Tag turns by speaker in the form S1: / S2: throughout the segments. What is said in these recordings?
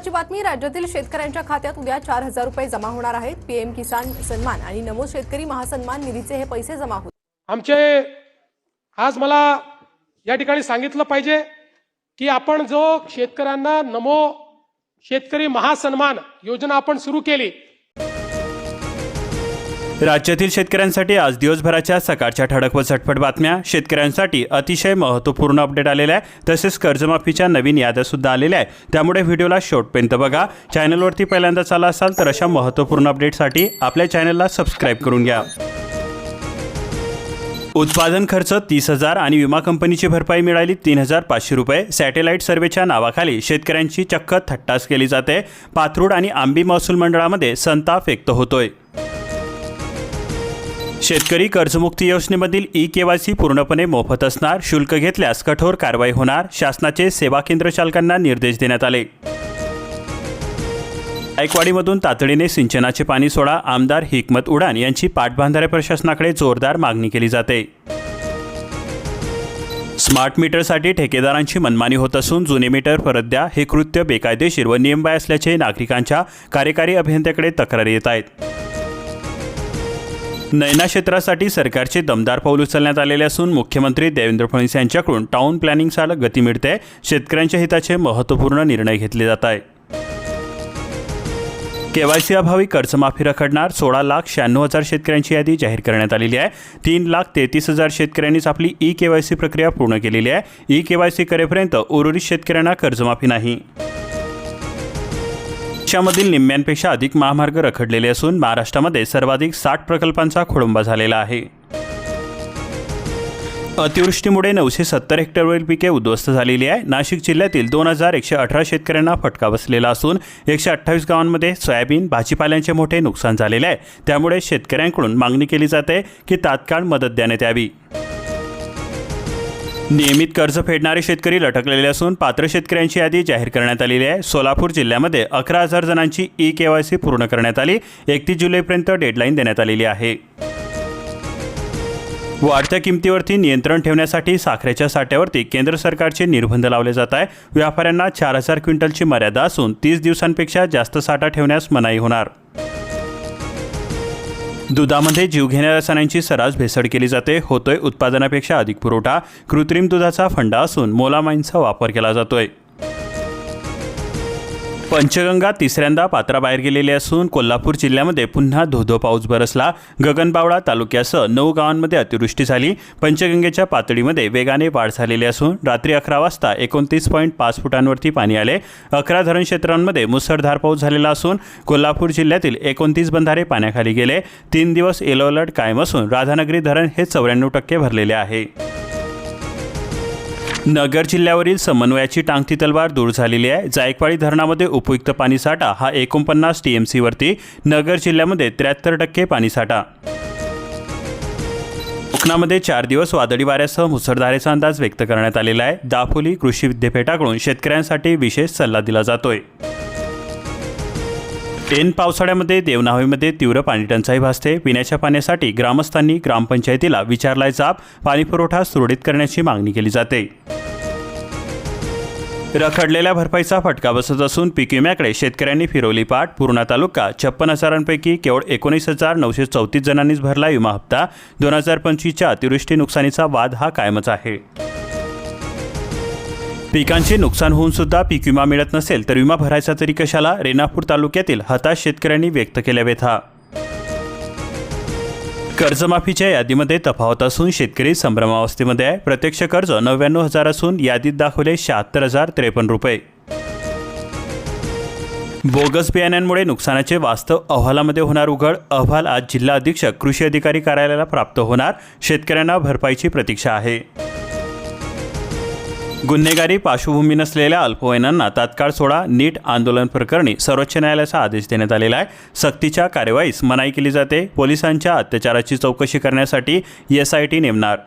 S1: ची बातमी राज्यातील शेतकऱ्यांच्या खात्यात उद्या 4,000 रुपये जमा होणार आहेत। पीएम किसान सन्मान आणि नमो शेतकरी महासन्मान निधीचे हे पैसे जमा होतील।
S2: आमचे आज मला या ठिकाणी सांगितलं पाहिजे की आपण जो शेतकऱ्यांना नमो शेतकरी महासन्मान योजना आपण सुरू केली।
S3: राज्यातील शेतकऱ्यांसाठी आज दिवसभराच्या सकाळच्या ठळक व झटपट बातम्या, शेतकऱ्यांसाठी अतिशय महत्त्वपूर्ण अपडेट आलेला आहे। तसेच कर्जमाफीच्या नवीन याद्या सुद्धा आलेल्या आहे, त्यामुळे व्हिडिओला शेवटपर्यंत बघा। चॅनलवरती पहिल्यांदाच आला असाल तर अशा महत्त्वपूर्ण अपडेटसाठी आपल्या चॅनलला सबस्क्राइब करून घ्या। उत्पादन खर्च 30,000 आणि विमा कंपनीची भरपाई मिळाली 3,500 रुपये। सॅटेलाइट सर्वेच्या नावाखाली शेतकऱ्यांची चक्क थट्टाच केली जाते। पाथरूड आणि आंबी महसूल मंडळामध्ये संताप व्यक्त होतोय। शेतकरी कर्जमुक्ती योजनेमधील ई-केवायसी पूर्णपणे मोफत असणार, शुल्क घेतल्यास कठोर कारवाई होणार। शासनाचे सेवा केंद्र चालकांना निर्देश देण्यात आले। जायकवाडीमधून तातडीने सिंचनाचे पाणी सोडा, आमदार हिकमत उडान यांची पाटबंधारे प्रशासनाकडे जोरदार मागणी केली जाते। स्मार्ट मीटरसाठी ठेकेदारांची मनमानी होत असून जुने मीटर परत द्या हे कृत्य बेकायदेशीर व नियमबाह्य असल्याचे नागरिकांच्या कार्यकारी अभियंत्याकडे तक्रारी येत आहेत। नैना क्षेत्रासाठी सरकारचे दमदार पाऊल उचलण्यात आलेले असून मुख्यमंत्री देवेंद्र फडणवीस यांच्याकडून टाउन प्लॅनिंगला गती मिळते। शेतकऱ्यांच्या हिताचे महत्त्वपूर्ण निर्णय घेतले जात आहेत। केवायसी अभावी कर्जमाफी रखडणार, 16,96,000 शेतकऱ्यांची यादी जाहीर करण्यात आलेली आहे। 3,33,000 शेतकऱ्यांनीच आपली ई-केवायसी प्रक्रिया पूर्ण केलेली आहे। ई-केवायसी करेपर्यंत उर्वरित शेतकऱ्यांना कर्जमाफी नाही। देशामधील निम्म्यांपेक्षा अधिक महामार्ग रखडलेले असून महाराष्ट्रामध्ये सर्वाधिक 60 प्रकल्पांचा खोळंबा झालेला आहे। अतिवृष्टीमुळे 970 हेक्टरवरील पिके उद्ध्वस्त झालेली आहे। नाशिक जिल्ह्यातील 2,118 शेतकऱ्यांना फटका बसलेला असून 128 गावांमध्ये सोयाबीन भाजीपाल्याचे मोठे नुकसान झालेले आहे। त्यामुळे शेतकऱ्यांकडून मागणी केली जाते की तात्काळ मदत देण्यात यावी। नियमित कर्ज फेडणारे शेतकरी लटकलेले असून पात्र शेतकऱ्यांची यादी जाहीर करण्यात आलेली आहे। सोलापूर जिल्ह्यामध्ये 11,000 जणांची ई-केवायसी पूर्ण करण्यात आली। 31 जुलैपर्यंत डेडलाईन देण्यात आलेली आहे। वाढत्या किमतीवरती नियंत्रण ठेवण्यासाठी साखरेच्या साठ्यावरती केंद्र सरकारचे निर्बंध लावले जात आहे। व्यापाऱ्यांना 4,000 क्विंटलची मर्यादा असून 30 दिवसांपेक्षा जास्त साठा ठेवण्यास मनाई होणार। दुधामध्ये जीवघेण्या रसायनांची सर्रास भेसळ केली जाते। होतोय उत्पादनापेक्षा अधिक पुरवठा, कृत्रिम दुधाचा फंडा असून मोलामाईनचा वापर केला जातोय। पंचगंगा तिसऱ्यांदा पात्राबाहेर गेलेली असून कोल्हापूर जिल्ह्यामध्ये पुन्हा धोधो पाऊस बरसला। गगनबावडा तालुक्यासह 9 गावांमध्ये अतिवृष्टी झाली। पंचगंगेच्या पातळीमध्ये वेगाने वाढ झालेली असून रात्री 11 वाजता 29.5 फुटांवरती पाणी आले। 11 धरण क्षेत्रांमध्ये मुसळधार पाऊस झालेला असून कोल्हापूर जिल्ह्यातील 29 बंधारे पाण्याखाली गेले। 3 दिवस येलो अलर्ट कायम असून राधानगरी धरण हे 94% भरलेले आहे। नगर जिल्ह्यावरील समन्वयाची टांगती तलवार दूर झालेली आहे। जायकवाडी धरणामध्ये उपयुक्त पाणीसाठा हा 49 TMCवरती, नगर जिल्ह्यामध्ये 73% पाणीसाठा। कोकणामध्ये 4 दिवस वादळी वाऱ्यासह मुसळधारेचा अंदाज व्यक्त करण्यात आलेला आहे। दापोली कृषी विद्यापीठाकडून शेतकऱ्यांसाठी विशेष सल्ला दिला जातोय। ऐन पावसाळ्यामध्ये देवनावीमध्ये तीव्र पाणीटंचाई भासते। पिण्याच्या पाण्यासाठी ग्रामस्थांनी ग्रामपंचायतीला विचारलाय जाब, पाणीपुरवठा सुरळीत करण्याची मागणी केली जाते। रखडलेल्या भरपाईचा फटका बसत असून पीक विम्याकडे शेतकऱ्यांनी फिरवली पाठ। पूर्णा तालुका 56,000 केवळ 19,934 जणांनीच भरला विमा हप्ता। 2025च्या अतिवृष्टी नुकसानीचा वाद हा कायमच आहे। पिकांचे नुकसान होऊन सुद्धा पीक विमा मिळत नसेल तर विमा भरायचा तरी कशाला? रेणापूर तालुक्यातील हताश शेतकऱ्यांनी व्यक्त केल्या व्यथा। कर्जमाफीच्या यादीमध्ये तफावत असून शेतकरी संभ्रमावस्थेमध्ये आहे। प्रत्यक्ष कर्ज 99,000 असून यादीत दाखवले 76,053 रुपये। बोगस बियाण्यांमुळे नुकसानाचे वास्तव अहवालामध्ये होणार उघड। अहवाल आज जिल्हा अधीक्षक कृषी अधिकारी कार्यालयाला प्राप्त होणार। शेतकऱ्यांना भरपाईची प्रतीक्षा आहे। गुन्हेगारी पार्श्वभूमी नसलेल्या अल्पवयीनांना तात्काळ सोडा, नीट आंदोलन प्रकरणी सर्वोच्च न्यायालयाचा आदेश देण्यात आलेला आहे। सक्तीच्या कार्यवाहीस मनाई केली जाते। पोलिसांच्या अत्याचाराची चौकशी करण्यासाठी SIT नेमणार।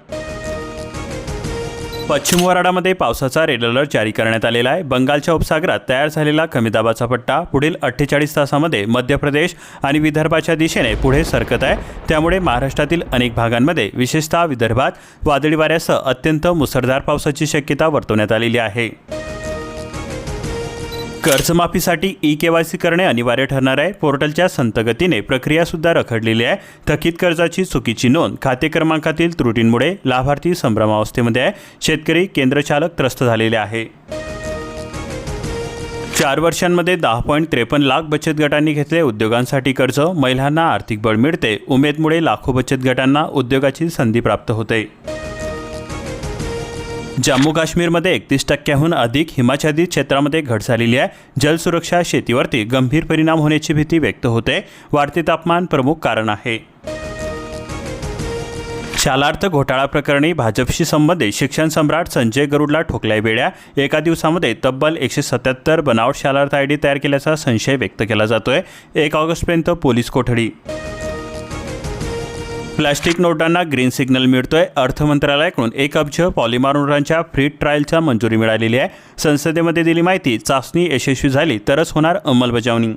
S3: पश्चिम वराडामध्ये पावसाचा रेड अलर्ट जारी करण्यात आलेला आहे। बंगालच्या उपसागरात तयार झालेला कमी दाबाचा पट्टा पुढील 48 तासामध्ये मध्य प्रदेश आणि विदर्भाच्या दिशेने पुढे सरकत आहे। त्यामुळे महाराष्ट्रातील अनेक भागांमध्ये विशेषतः विदर्भात वादळी वाऱ्यासह अत्यंत मुसळधार पावसाची शक्यता वर्तवण्यात आलेली आहे। कर्जमाफीसाठी ई-केवायसी करणे अनिवार्य ठरणार आहे. पोर्टलच्या संत गतीने प्रक्रियासुद्धा रखडलेली आहे. थकीत कर्जाची चुकीची नोंद, खाते क्रमांकातील त्रुटींमुळे लाभार्थी संभ्रमावस्थेमध्ये आहे. शेतकरी केंद्रचालक त्रस्त झालेले आहे. 4 वर्षांमध्ये 10.53 लाख बचत गटांनी घेतले उद्योगांसाठी कर्ज. महिलांना आर्थिक बळ मिळते. उमेदमुळे लाखो बचत गटांना उद्योगाची संधी प्राप्त होते. जम्मू काश्मीरमध्ये 31% अधिक हिमाच्छादित क्षेत्रामध्ये घट झालेली आहे. जलसुरक्षा शेतीवरती गंभीर परिणाम होण्याची भीती व्यक्त होते. वाढते तापमान प्रमुख कारण आहे. शालार्थ घोटाळा प्रकरणी भाजपशी संबंधित शिक्षण सम्राट संजय गरुडला ठोकलाय बेड्या. एका दिवसामध्ये तब्बल 177 बनावट शालार्थ आयडी तयार केल्याचा संशय व्यक्त केला जातोय. 1 ऑगस्टपर्यंत पोलीस कोठडी. प्लास्टिक नोटांना ग्रीन सिग्नल मिळतोय. अर्थ मंत्रालयाकडून 1 अब्ज पॉलिमर नोटांच्या फ्री ट्रायलच्या मंजुरी मिळालेली आहे. संसदेमध्ये दिली माहिती. चाचणी यशस्वी झाली तरच होणार अंमलबजावणी.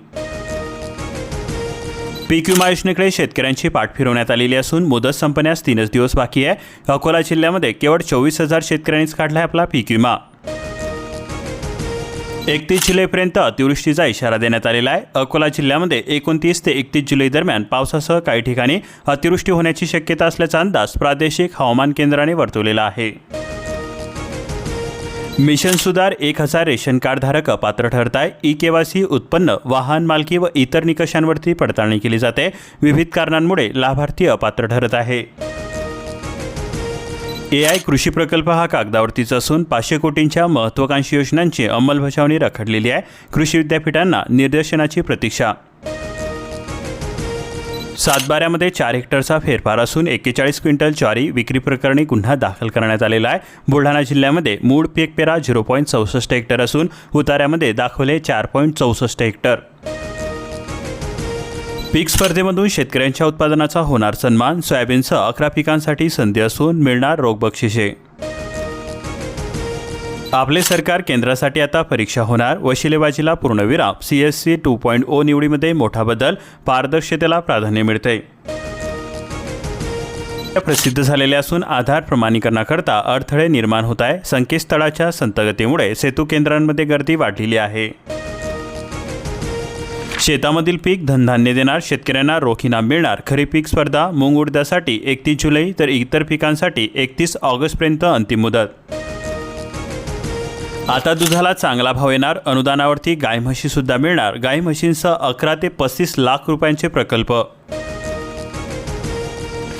S3: पीक विमा योजनेकडे शेतकऱ्यांची पाठ फिरवण्यात आलेली असून मुदत संपण्यास 3 दिवस बाकी आहे. अकोला जिल्ह्यामध्ये केवळ 24,000 शेतकऱ्यांनीच काढला आपला पीक विमा. 31 जुलैपर्यंत अतिवृष्टीचा इशारा देण्यात आलेला आहे. अकोला जिल्ह्यामध्ये 29 ते 31 जुलै दरम्यान पावसासह काही ठिकाणी अतिवृष्टी होण्याची शक्यता असल्याचा अंदाज प्रादेशिक हवामान केंद्राने वर्तवलेला आहे. मिशन सुधार 1,000 रेशन कार्ड धारक अपात्र ठरत आहे. ई-केवायसी, उत्पन्न, वाहन मालकी व इतर निकषांवरती पडताळणी केली जाते. विविध कारणांमुळे लाभार्थी अपात्र ठरत आहे. AI कृषी प्रकल्प हा कागदावरतीच असून 500 कोटींच्या महत्त्वाकांक्षी योजनांची अंमलबजावणी रखडलेली आहे. कृषी विद्यापीठांना निर्देशनाची प्रतीक्षा. सातबाऱ्यामध्ये 4 हेक्टरचा फेरफार असून 41 क्विंटल ज्वारी विक्री प्रकरणी गुन्हा दाखल करण्यात आलेला आहे. बुलढाणा जिल्ह्यामध्ये मूळ पीक पेरा 0.64 हेक्टर असून उतार्यामध्ये दाखवले 4.64 हेक्टर. पीक स्पर्धेमधून शेतकऱ्यांच्या उत्पादनाचा होणार सन्मान. सोयाबीनसह 11 पिकांसाठी संधी असून मिळणार रोख बक्षिसे. आपले सरकार केंद्रासाठी आता परीक्षा होणार. वशिलेबाजीला पूर्णविराम. CSC 2.0 निवडीमध्ये मोठा बदल. पारदर्शकतेला प्राधान्य मिळते. प्रसिद्ध झालेले असून आधार प्रमाणीकरणाकरता अडथळे निर्माण होत आहे. संकेतस्थळाच्या संतगतीमुळे सेतू केंद्रांमध्ये गर्दी वाढलेली आहे. शेतामधील पीक धनधान्य देणार. शेतकऱ्यांना रोख इनाम मिळणार. खरीप पीक स्पर्धा मूग उडदासाठी 31 जुलै तर इतर पिकांसाठी 31 ऑगस्टपर्यंत अंतिम मुदत. आता दुधाला चांगला भाव येणार. अनुदानावरती गाय म्हशी सुद्धा मिळणार. गाय म्हशींसह 11 ते 35 लाख रुपयांचे प्रकल्प.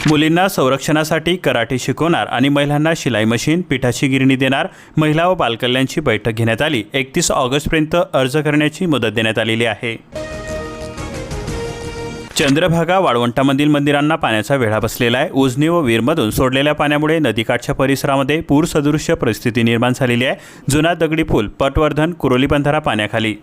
S3: मुलींना संरक्षणासाठी कराटे शिकवणार आणि महिलांना शिलाई मशीन, पिठाची गिरणी देणार. महिला व बालकल्याणची बैठक घेण्यात आली. 31 ऑगस्टपर्यंत अर्ज करण्याची मुदत देण्यात आलेली आहे. चंद्रभागा वाळवंटामधील मंदिरांना पाण्याचा वेढा बसलेला आहे. उजनी व वीरमधून सोडलेल्या पाण्यामुळे नदीकाठच्या परिसरामध्ये पूरसदृश्य परिस्थिती निर्माण झालेली आहे. जुना दगडी पूल, पटवर्धन, कुरोली बंधारा पाण्याखाली.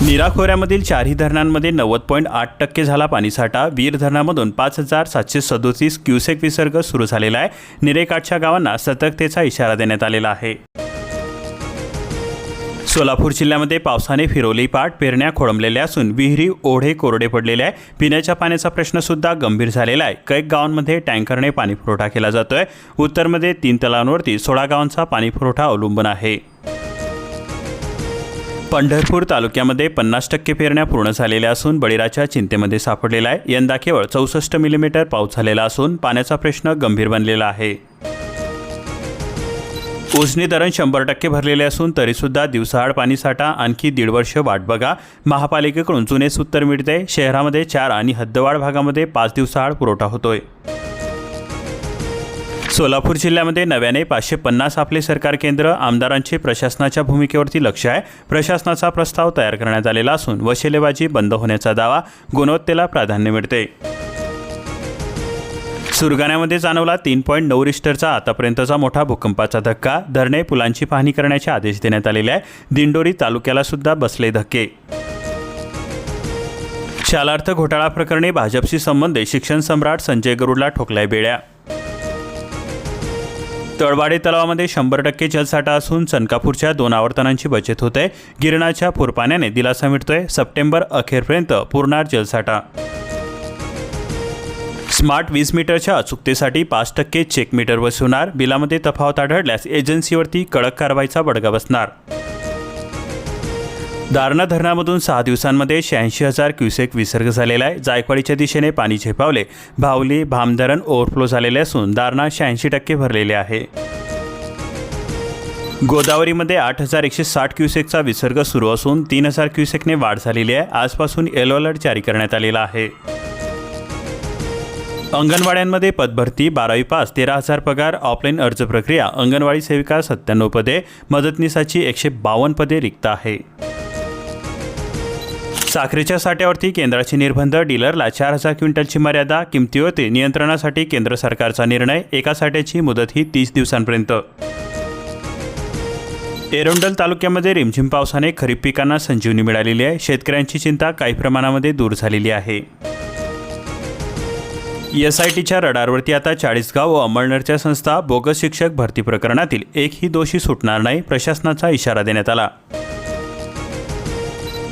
S3: नीरा खोऱ्यामधील 4ही धरणांमध्ये 90.8% झाला पाणीसाठा. वीर धरणामधून 5,737 क्युसेक विसर्ग सुरू झालेला आहे. निरेकाठच्या गावांना सतर्कतेचा इशारा देण्यात आलेला आहे. सोलापूर जिल्ह्यामध्ये पावसाने फिरवली पाठ. पेरण्या खोळंबलेल्या असून विहिरी, ओढे कोरडे पडलेले आहे. पिण्याच्या पाण्याचा प्रश्न सुद्धा गंभीर झालेला आहे. कैक गावांमध्ये टँकरने पाणी पुरवठा केला जातोय. उत्तरमध्ये 3 तलावांवरती 16 गावांचा पाणी पुरवठा अवलंबून आहे. पंढरपूर तालुक्यामध्ये 50% पेरण्या पूर्ण झालेल्या असून बळीराच्या चिंतेमध्ये सापडलेला आहे. यंदा केवळ 64 मिलीमीटर पाऊस झालेला असून पाण्याचा प्रश्न गंभीर बनलेला आहे. उजनी धरण 100% भरलेले असून तरीसुद्धा दिवसाआड पाणीसाठा आणखी 1.5 वर्ष वाट बघा. महापालिकेकडून जुनेच उत्तर मिळते. शहरामध्ये 4 आणि हद्दवाढ भागामध्ये 5 दिवसाआड पुरवठा होतोय. सोलापूर जिल्ह्यामध्ये नव्याने 550 आपले सरकार केंद्र. आमदारांचे प्रशासनाच्या भूमिकेवरती लक्ष आहे. प्रशासनाचा प्रस्ताव तयार करण्यात आलेला असून वशिलेबाजी बंद होण्याचा दावा. गुणवत्तेला प्राधान्य मिळते. सुरगाण्यामध्ये जाणवला 3.9 रिश्टरचा आतापर्यंतचा मोठा भूकंपाचा धक्का. धरणे पुलांची पाहणी करण्याचे आदेश देण्यात आलेले आहे. दिंडोरी तालुक्याला सुद्धा बसले धक्के. शालार्थ घोटाळा प्रकरणी भाजपशी संबंधित शिक्षण सम्राट संजय गरुडला ठोकलाय बेड्या. तळवाडे तलावामध्ये 100% जलसाठा असून चनकापूरच्या 2 आवर्तनांची बचत होते. गिरणाच्या पूरपाण्याने दिलासा मिळतोय. सप्टेंबर अखेरपर्यंत पुरणार जलसाठा. स्मार्ट 20 मीटरच्या अचूकतेसाठी 5% चेक मीटर बसवणार. बिलामध्ये तफावत आढळल्यास एजन्सीवरती कडक कारवाईचा बडगा बसणार. दारणा धरणामधून 6 दिवसांमध्ये 86,000 क्युसेक विसर्ग झालेला आहे. जायकवाडीच्या दिशेने पाणी झेपावले. भावली भाम धरण ओव्हरफ्लो झालेले असून दारणा 86% भरलेले आहे. गोदावरीमध्ये 8,160 क्युसेकचा विसर्ग सुरू असून 3,000 क्युसेकने वाढ झालेली आहे. आजपासून येलो अलर्ट जारी करण्यात आलेला आहे. अंगणवाड्यांमध्ये पदभरती 12वी पास 13,000 पगार. ऑफलाईन अर्ज प्रक्रिया अंगणवाडी सेविका 97 पदे. मदतनीसाची 152 पदे रिक्त आहे. साखरेच्या साठ्यावरती केंद्राचे निर्बंध. डीलरला 4,000 क्विंटलची मर्यादा. किमतीवरती नियंत्रणासाठी केंद्र सरकारचा निर्णय. एका साठ्याची मुदत ही 30 दिवसांपर्यंत. एरंडोल तालुक्यामध्ये रिमझिम पावसाने खरीप पिकांना संजीवनी मिळालेली आहे. शेतकऱ्यांची चिंता काही प्रमाणामध्ये दूर झालेली आहे. SITच्या रडारवरती आता 40 गाव व अंमळनेरच्या संस्था. बोगस शिक्षक भरती प्रकरणातील एकही दोषी सुटणार नाही, प्रशासनाचा इशारा देण्यात आला.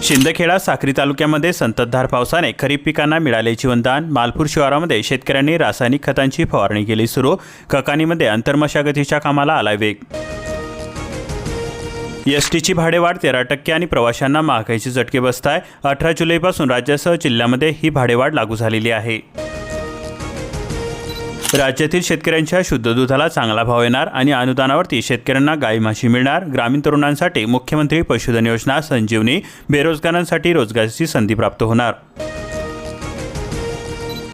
S3: शिंदखेडा साक्री तालुक्यामध्ये संततधार पावसाने खरीप पिकांना मिळाले जीवनदान. मालपूर शिवारामध्ये शेतकऱ्यांनी रासायनिक खतांची फवारणी केली सुरू. ककानीमध्ये आंतरमशागतीच्या कामाला आलाय वेग. STची भाडेवाढ 13% आणि प्रवाशांना महागाईचे झटके बसताय. 18 जुलैपासून राज्यासह जिल्ह्यामध्ये ही भाडेवाढ लागू झालेली आहे. राज्यातील शेतकऱ्यांच्या शुद्ध दुधाला चांगला भाव येणार आणि अनुदानावरती शेतकऱ्यांना गाई म्हशी मिळणार. ग्रामीण तरुणांसाठी मुख्यमंत्री पशुधन योजना संजीवनी. बेरोजगारांसाठी रोजगाराची संधी प्राप्त होणार.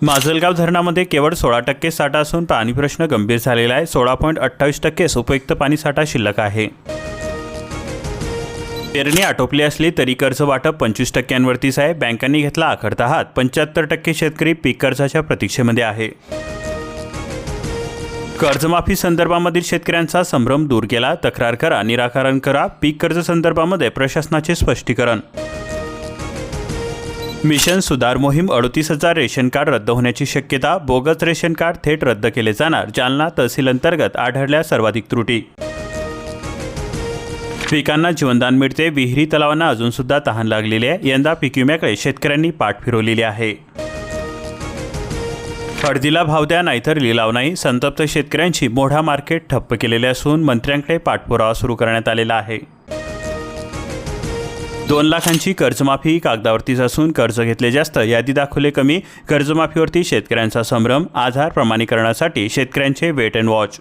S3: माजलगाव धरणामध्ये केवळ 16% साठा असून पाणी प्रश्न गंभीर झालेला आहे. 16.28% उपयुक्त पाणी साठा शिल्लक आहे. पेरणी आटोपली असली तरी कर्ज वाटप 25%वरतीच आहे. बँकांनी घेतला आखडता हात. 75% शेतकरी पीक कर्जाच्या प्रतीक्षेमध्ये आहे. कर्जमाफी संदर्भामधील शेतकऱ्यांचा संभ्रम दूर केला. तक्रार करा, निराकरण करा. पीक कर्ज संदर्भामध्ये प्रशासनाचे स्पष्टीकरण. मिशन सुधार मोहीम 38,000 रेशन कार्ड रद्द होण्याची शक्यता. बोगस रेशन कार्ड थेट रद्द केले जाणार. जालना तहसील अंतर्गत आढळल्या सर्वाधिक त्रुटी. पिकांना जीवनदान मिळते. विहिरी तलावांना अजून सुद्धा तहान लागलेली आहे. यंदा पीक विम्याकडे शेतकऱ्यांनी पाठ फिरवलेली आहे. हळदीला भाव द्या नाहीतर लिलाव नाही. संतप्त शेतकऱ्यांची मोठा मार्केट ठप्प केलेले असून मंत्र्यांकडे पाठपुरावा सुरू करण्यात आलेला आहे. 2 लाखांची कर्जमाफी कागदावरतीच असून कर्ज घेतले जास्त, यादी दाखवले कमी. कर्जमाफीवरती शेतकऱ्यांचा संभ्रम. आधार प्रमाणीकरणासाठी शेतकऱ्यांचे वेट अँड वॉच.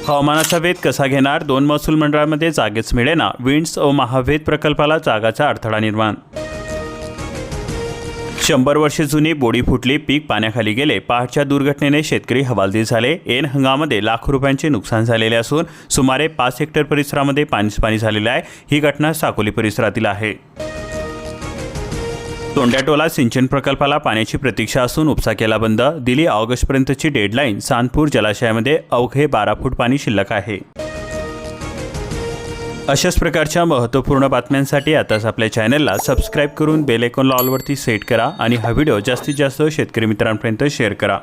S3: हवामानाचा वेध कसा घेणार? 2 महसूल मंडळामध्ये जागेच मिळेना. विंड्स व महावेध प्रकल्पाला जागाचा अडथळा निर्माण. 100 वर्षे जुनी बोडी फुटली. पीक पाण्याखाली गेले. पहाटच्या दुर्घटनेने शेतकरी हवालदिल झाले. ऐन हंगामामध्ये लाखो रुपयांचे नुकसान झालेले असून सुमारे 5 हेक्टर परिसरामध्ये पाणी झालेले आहे. ही घटना साकोली परिसरातील आहे. तोंड्याटोला सिंचन प्रकल्पाला पाण्याची प्रतीक्षा असून उपसा केला बंद. दिली ऑगस्टपर्यंतची डेडलाईन. सांदपूर जलाशयामध्ये अवघे 12 फूट पाणी शिल्लक आहे. अशाच प्रकारच्या महत्त्वपूर्ण बातम्यांसाठी आताच आपल्या चॅनलला सबस्क्राईब करून बेल आयकॉनला ऑलवरती सेट करा आणि हा व्हिडिओ जास्तीत जास्त शेतकरी मित्रांपर्यंत शेअर करा.